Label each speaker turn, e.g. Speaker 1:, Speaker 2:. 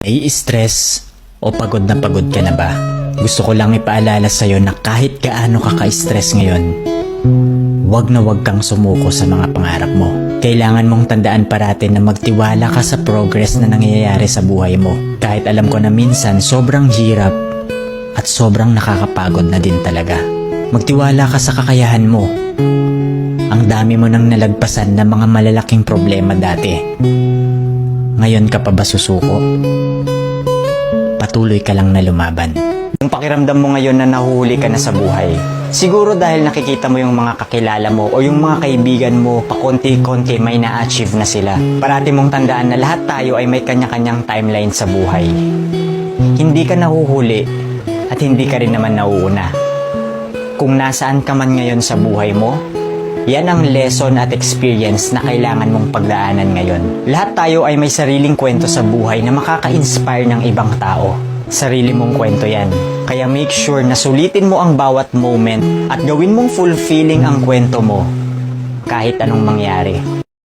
Speaker 1: Nai-stress o pagod na pagod ka na ba? Gusto ko lang ipaalala sa'yo na kahit gaano ka ka-stress ngayon, wag na wag kang sumuko sa mga pangarap mo. Kailangan mong tandaan parati na magtiwala ka sa progress na nangyayari sa buhay mo. Kahit alam ko na minsan sobrang hirap at sobrang nakakapagod na din talaga. Magtiwala ka sa kakayahan mo. Ang dami mo nang nalagpasan na mga malalaking problema dati. Ngayon ka pa ba susuko? Patuloy ka lang na lumaban. Yung pakiramdam mo ngayon na nahuhuli ka na sa buhay, siguro dahil nakikita mo yung mga kakilala mo o yung mga kaibigan mo, pakonti-konti may na-achieve na sila. Parati mong tandaan na lahat tayo ay may kanya-kanyang timeline sa buhay. Hindi ka nahuhuli at hindi ka rin naman nauuna. Kung nasaan ka man ngayon sa buhay mo, yan ang lesson at experience na kailangan mong pagdaanan ngayon. Lahat tayo ay may sariling kwento sa buhay na makaka-inspire ng ibang tao. Sarili mong kwento yan. Kaya make sure na sulitin mo ang bawat moment at gawin mong fulfilling ang kwento mo kahit anong mangyari.